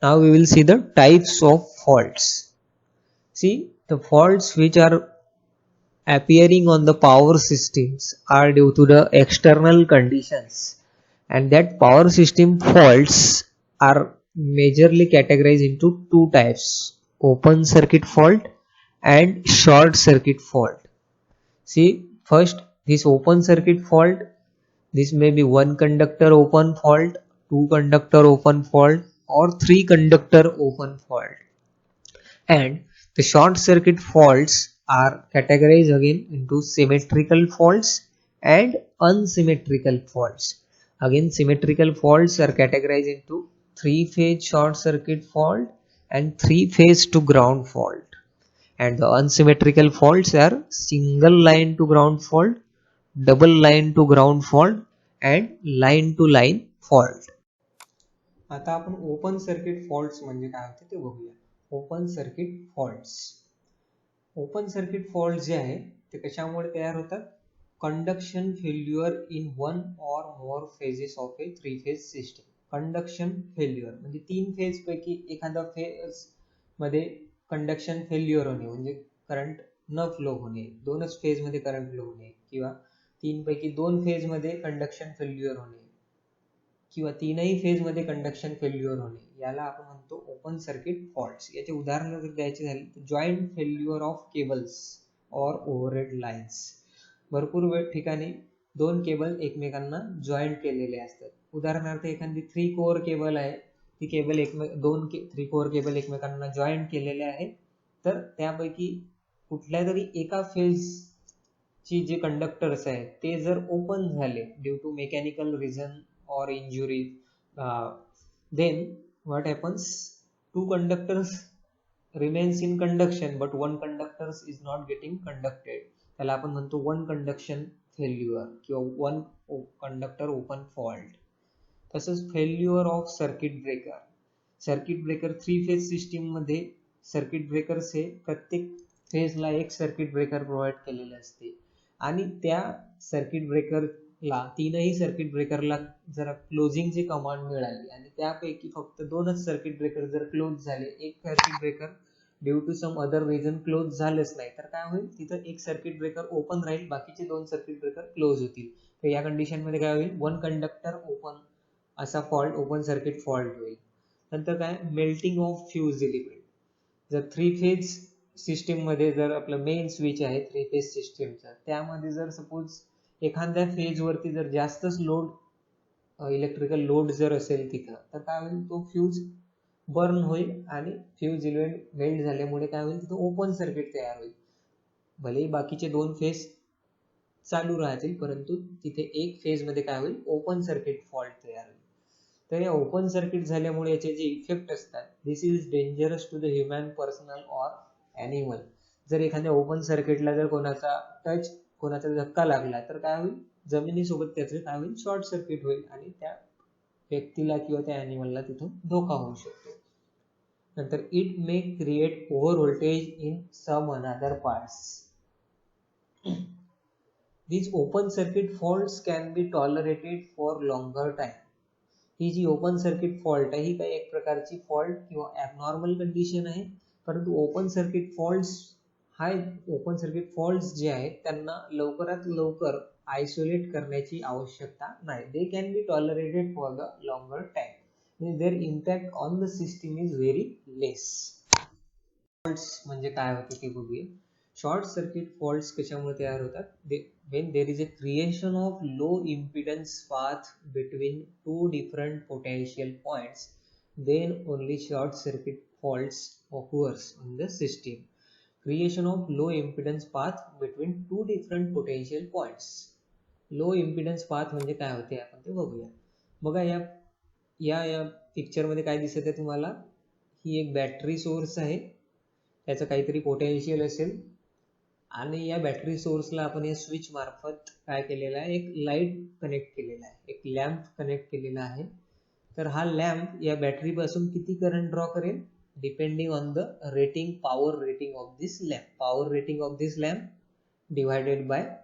Now we will see the types of faults. See, the faults which are appearing on the power systems are due to the external conditions, and that power system faults are majorly categorized into two types: open circuit fault and short circuit fault. See, first, this open circuit fault, this may be one conductor open fault, two conductor open fault, or three conductor open fault. And the short circuit faults are categorized again into symmetrical faults and unsymmetrical faults. Again, symmetrical faults are categorized into three-phase short circuit fault and three-phase to ground fault. And the unsymmetrical faults are single line to ground fault, double line to ground fault, and line to line fault. आता आपण open circuit faults म्हणजे काय होते ते बघूया. Open circuit faults, open circuit fault जे आहे ते कशामुळे तयार होतात? Conduction failure in one or more phases of a three phase system. Conduction failure म्हणजे तीन फेज पैकी एखादा फेज मध्ये कंडक्शन फेल्युअर होणे म्हणजे करंट न फ्लो होणे, दोनच फेज मध्ये करंट फ्लो होणे, किंवा तीन पैकी दोन फेज मध्ये कंडक्शन फेल्युअर होणे, किंवा तीनही फेज मध्ये कंडक्शन फेल्युअर होणे, याला आपण म्हणतो ओपन सर्किट फॉल्ट्स. याचे उदाहरण जर द्यायचे झाले तर जॉईंट फेल्युअर ऑफ केबल्स और ओव्हरहेड लाईन्स. भरपूर वेळ ठिकाणी दोन केबल एकमेकांना जॉईंट केलेले असतात. उदाहरणार्थ एखादी थ्री कोअर केबल आहे, ती केबल थ्री कोअर केबल एकमेकांना जॉईंट केलेले आहे, तर त्यापैकी कुठल्या तरी एका फेज ची जे कंडक्टर्स आहेत ते जर ओपन झाले due to mechanical reason or injury, then what happens? Two conductors remains in conduction but one conductor is not getting conducted. त्याला आपण म्हणतो वन कंडक्शन फेल्युअर किंवा वन कंडक्टर ओपन फॉल्ट. तसंच failure of circuit breaker. Circuit breaker three phase system मध्ये circuit breakers हे प्रत्येक फेजला एक circuit breaker provide केलेले असते, आणि त्या सर्किट ब्रेकरला तीनही सर्किट ब्रेकरला जर क्लोजिंगची कमांड मिळाली आणि त्यापैकी फक्त दोनच सर्किट ब्रेकर जर क्लोज झाले, एक circuit breaker due to some other reason close झालंच नाही, तर काय होईल? तिथं एक सर्किट ब्रेकर ओपन राहील, बाकीचे दोन सर्किट ब्रेकर क्लोज होतील. तर या कंडिशन मध्ये काय होईल? वन कंडक्टर ओपन असा फॉल्ट ओपन सर्किट फॉल्ट होईल. नंतर काय? Melting of fuse element. जर थ्री फेज सिस्टीम मध्ये जर आपलं मेन स्विच आहे थ्री फेज सिस्टीमचा, त्यामध्ये जर सपोज एखाद्या फेज वरती जर जास्तच लोड, इलेक्ट्रिकल लोड जर असेल तिथं, तर काय होईल? तो फ्यूज बर्न होईल आणि फ्यूज एलिमेंट मेल्ट झाल्यामुळे काय होईल? तिथं ओपन सर्किट तयार होईल. भलेही बाकीचे दोन फेज चालू राहतील, परंतु तिथे एक फेज मध्ये काय होईल? ओपन सर्किट फॉल्ट तयार होईल. तर या ओपन सर्किट झाल्यामुळे याचे जे इफेक्ट असतात, this is dangerous to the human, personal or animal. जर एखाद्या ओपन सर्किटला जर कोणाचा धक्का लागला तर काय होईल? जमिनीसोबत त्याचं काय होईल? शॉर्ट सर्किट होईल आणि त्या व्यक्तीला किंवा त्या ॲनिमलला तिथून धोका होऊ शकतो. नंतर it may create over voltage in some another parts. These open circuit faults can be tolerated for longer time. ही जी ओपन सर्किट फॉल्ट आहे ही काही एक प्रकारची फॉल्ट किंवा ॲबनॉर्मल कंडिशन आहे, परंतु ओपन सर्किट फॉल्ट्स जे आहेत त्यांना लवकरात लवकर आयसोलेट करण्याची आवश्यकता नाही. They can be tolerated for the longer time. Their impact on the system is very less. Faults म्हणजे काय होते ते बघूया. शॉर्ट सर्किट फॉल्ट्स कशामुळे तयार होतात? when there is a creation of low impedance path between two different potential points, then only short circuit faults occurs in the system. Creation of low impedance path between two different potential points. Low impedance path म्हणजे काय होते आपण ते बघूया. बघा या या या पिक्चर मध्ये काय दिसत आहे तुम्हाला? ही एक बॅटरी सोर्स आहे, त्याचं काहीतरी पोटेन्शियल असेल, आणि या बॅटरी सोर्सला आपण या स्विच मार्फत काय केलेलं आहे? एक लाईट कनेक्ट केलेला आहे, एक लॅम्प कनेक्ट केलेला आहे. तर हा लॅम्प या बॅटरी पासून किती करंट ड्रॉ करेल? Depending on the power rating of this lamp. Power rating of this lamp divided by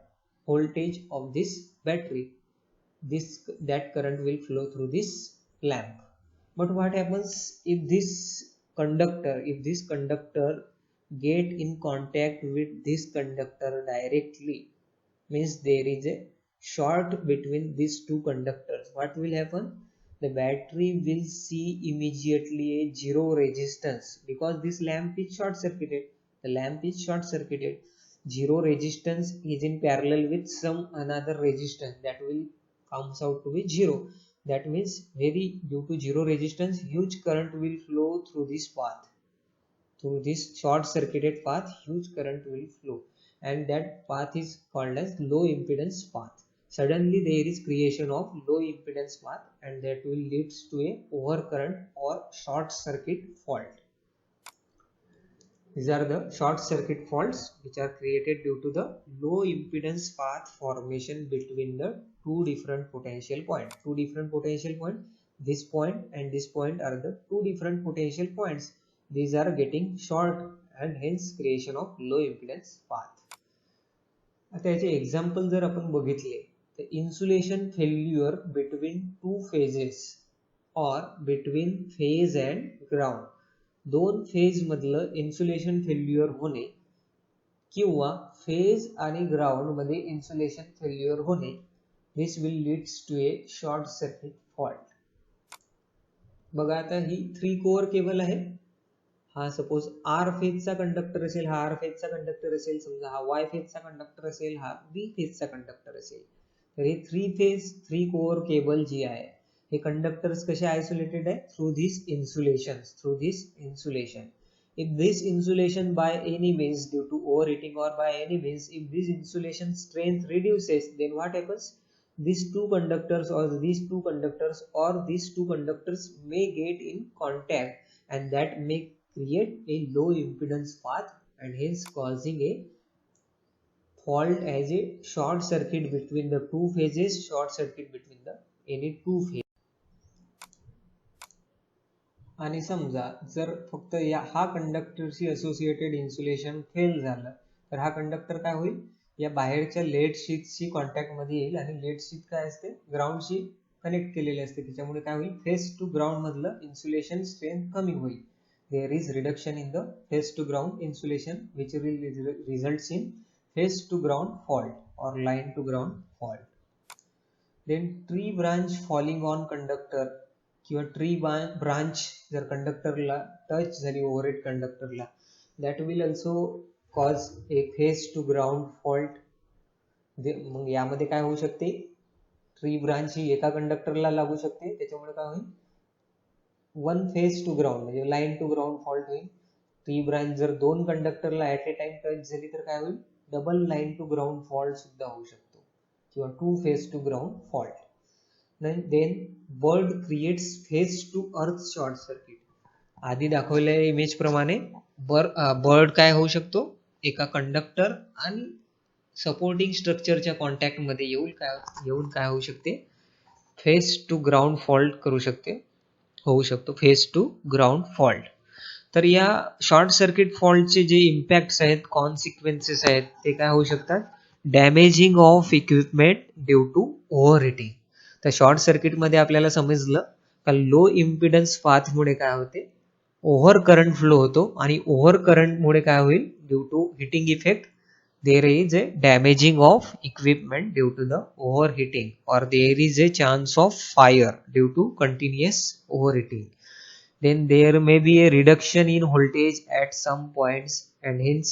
voltage of this battery, that current will flow through this lamp. But what happens if this conductor get in contact with this conductor directly, means there is a short between these two conductors, what will happen? The battery will see immediately a zero resistance, because this lamp is short circuited. The lamp is short circuited. Zero resistance is in parallel with some another resistance, that will comes out to be zero. That means due to zero resistance, huge current will flow through this path. Through this short circuited path, huge current will flow, and that path is called as low impedance path. Suddenly there is creation of low impedance path, and that will leads to a overcurrent or short circuit fault. These are the short circuit faults which are created due to the low impedance path formation between the two different potential points. Two different potential points, this point and this point are the two different potential points. These are getting short and hence creation of low impedance path. आता याचे example जर आपण बघितले तर insulation failure between two phases और between phase and ground, दोन phase मधलं insulation failure होणे किंवा फेज आणि ग्राउंड मध्ये इन्सुलेशन फेल्युअर होणे, this will leads to a short circuit fault. बघा आता ही 3 कोअर केबल आहे. हा सपोज आर फेजचा कंडक्टर असेल, हा आर फेजचा कंडक्टर असेल, समजा हा वाय फेजचा कंडक्टर असेल, हा बी फेजचा कंडक्टर असेल. तर हे 3 कोअर केबल जी आहे, हे कंडक्टर्स कसे आयसोलेटेड आहे? Through this insulation. If this insulation by any means, due to overheating or by any means, if this insulation strength reduces, then what happens? These two conductors may get in contact, and that may create a low impedance path, and hence causing a fault as a short circuit between the two phases, short circuit between the any two phases. आणि समजा जर फक्त हा कंडक्टरशी associated insulation fail झालं, तर हा conductor काय होईल? या बाहेरच्या लेड शीटशी कॉन्टॅक्ट मध्ये येईल, आणि लेड शीट काय असते? ग्राउंडशी कनेक्ट केलेली असते. त्याच्यामुळे काय होईल? फेस टू ग्राउंड मधलं इन्सुलेशन स्ट्रेंथ कमी होईल. There is reduction in the phase to ground insulation which will results in phase to ground fault और line to ground fault. Then tree branch falling on conductor किंवा tree branch जर कंडक्टरला touch झाली, overhead कंडक्टरला, that will also cause a phase to ground fault. मग यामध्ये काय होऊ शकते? ट्री ब्रांच ही एका कंडक्टरला लागू शकते, त्याच्यामुळे काय होईल? वन फेस टू ग्राउंड म्हणजे लाईन टू ग्राउंड फॉल्ट होईल. ट्री ब्रांच जर दोन कंडक्टरला ऍट ए टाइम टच झाली तर काय होईल? Double line to ground fault सुद्धा होऊ शकतो, किंवा two phase to ground fault. Then bird creates phase to earth short circuit. आधी दाखवलेल्या इमेज प्रमाणे बर्ड काय होऊ शकतो? एका कंडक्टर आणि सपोर्टिंग स्ट्रक्चरच्या कॉन्टॅक्ट मध्ये येऊन काय होऊ शकते? फेस टू ग्राउंड फॉल्ट होऊ शकतो फेस टू ग्राउंड फॉल्ट. तर या शॉर्ट सर्किट फॉल्टचे जे इम्पॅक्ट्स आहेत, कॉन्सिक्वेन्सेस आहेत, ते काय होऊ शकतात? Damaging of equipment due to overheating. तर शॉर्ट सर्किट मध्ये आपल्याला समजलं का लो इम्पिडन्स पाथ मुळे काय होते? ओव्हर करंट फ्लो होतो, आणि ओव्हर करंट मुळे काय होईल? Due to heating effect there is a damaging of equipment due to the overheating, or there is a chance of fire due to continuous overheating. Then there may be a reduction in voltage at some points, and hence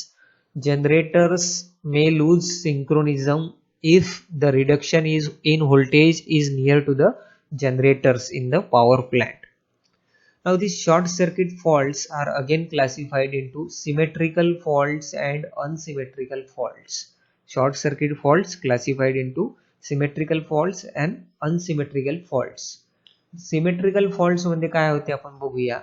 generators may lose synchronism if the reduction is in voltage is near to the generators in the power plant. Now these short circuit faults are again classified into symmetrical faults and unsymmetrical faults. Short circuit faults classified into symmetrical faults and unsymmetrical faults. Symmetrical faults मध्ये काय होते आपण बघूया.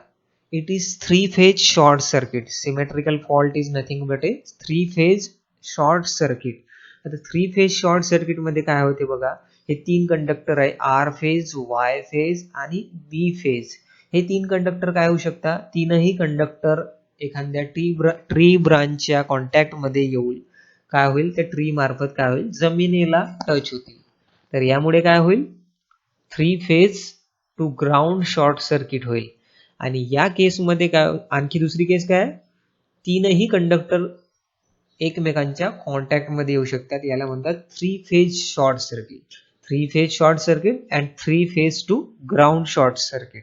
It is three phase short circuit. Symmetrical fault is nothing but a three phase short circuit. आता three phase short circuit मध्ये काय होते बघा, हे तीन कंडक्टर आहे, आर फेज, वाय फेज आणि बी फेज. हे तीन कंडक्टर काय होऊ शकतात? तीनही कंडक्टर एखाद्या ट्री ब्रांचच्या कॉन्टॅक्ट मध्ये येऊन काय होईल? त्या ट्री मार्फत काय होईल? जमिनीला टच होतील. तर यामुळे काय होईल? Three phase to ground short circuit होईल. आणि या केसमध्ये काय, आणखी दुसरी केस काय आहे, तीनही कंडक्टर एकमेकांच्या कॉन्टॅक्टमध्ये येऊ शकतात. याला म्हणतात three phase short circuit. Three phase short circuit and three phase to ground short circuit.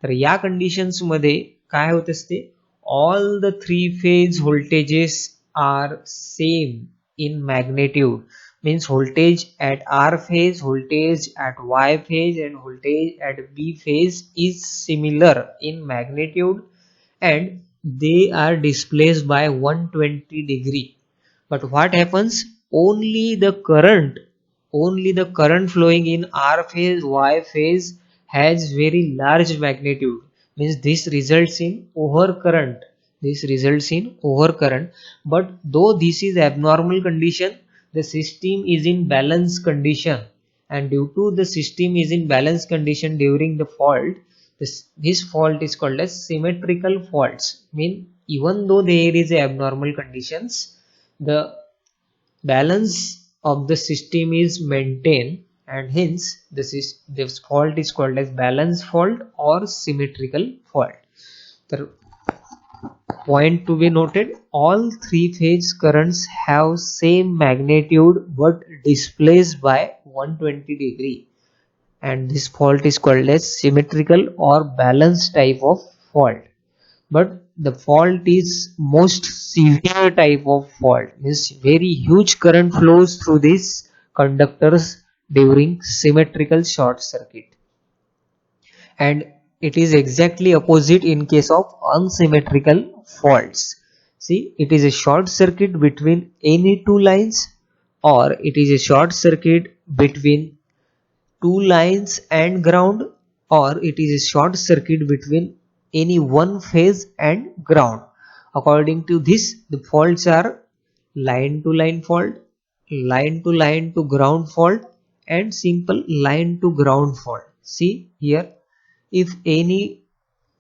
तर या कंडिशन्समध्ये काय होत असते, all the three phase voltages are same in magnitude, means voltage at R phase, voltage at Y phase and voltage at B phase is similar in magnitude and they are displaced by 120 degree. But what happens, only the current flowing in R phase, Y phase has very large magnitude, means this results in overcurrent. But though this is abnormal condition, the system is in balance condition, and due to the system is in balance condition during the fault, this fault is called as symmetrical faults. Mean even though there is abnormal conditions, the balance of the system is maintained, and hence this fault is called as balance fault or symmetrical fault. The point to be noted, all three phase currents have same magnitude but displaced by 120 degree, and this fault is called as symmetrical or balanced type of fault. But the fault is most severe type of fault, means very huge current flows through these conductors during symmetrical short circuit, and it is exactly opposite in case of unsymmetrical faults. See, it is a short circuit between any two lines, or it is a short circuit between two lines and ground, or it is a short circuit between any one phase and ground. According to this, the faults are line to line fault, line to line to ground fault, and simple line to ground fault. See here, if any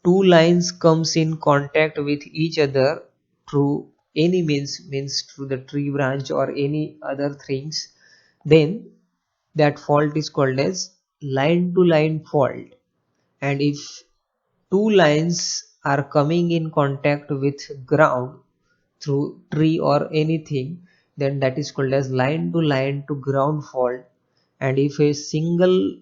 two lines comes in contact with each other through any means through the tree branch or any other things, then that fault is called as line to line fault. And if two lines are coming in contact with ground through tree or anything, then that is called as line to ground fault. And if a single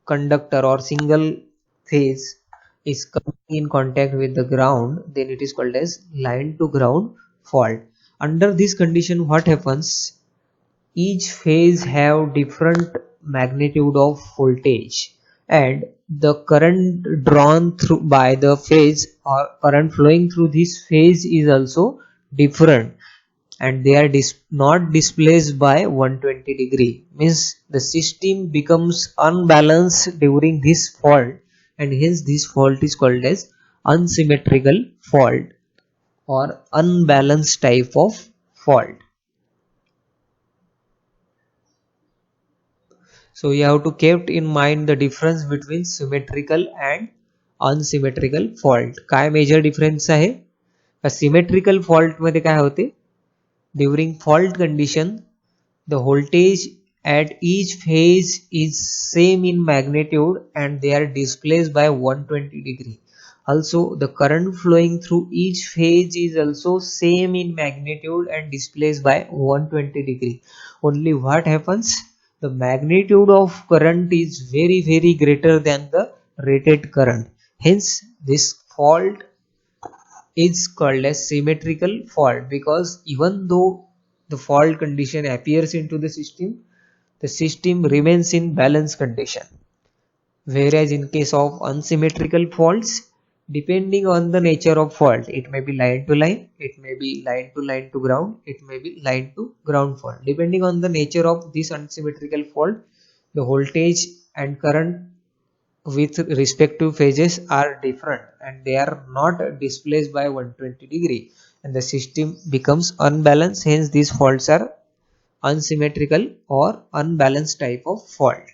conductor or single phase is coming in contact with the ground, then it is called as line to ground fault. Under this condition, what happens, each phase have different magnitude of voltage, and the current drawn through by the phase or current flowing through this phase is also different, and they are not displaced by 120 degree, means the system becomes unbalanced during this fault, and hence this fault is called as unsymmetrical fault or unbalanced type of fault. So you have to keep in mind the difference between symmetrical and unsymmetrical fault. काय major difference आहे, symmetrical fault मध्ये काय होते, during fault condition the voltage at each phase is same in magnitude and they are displaced by 120 degree. Also the current flowing through each phase is also same in magnitude and displaced by 120 degree. Only what happens, the magnitude of current is very greater than the rated current, hence this fault is called as symmetrical fault, because even though the fault condition appears into the system remains in balance condition. Whereas in case of unsymmetrical faults, depending on the nature of fault, it may be line to line, it may be line to ground, it may be line to ground fault. Depending on the nature of this unsymmetrical fault, the voltage and current with respective phases are different and they are not displaced by 120 degree, and the system becomes unbalanced, hence these faults are unsymmetrical or unbalanced type of fault.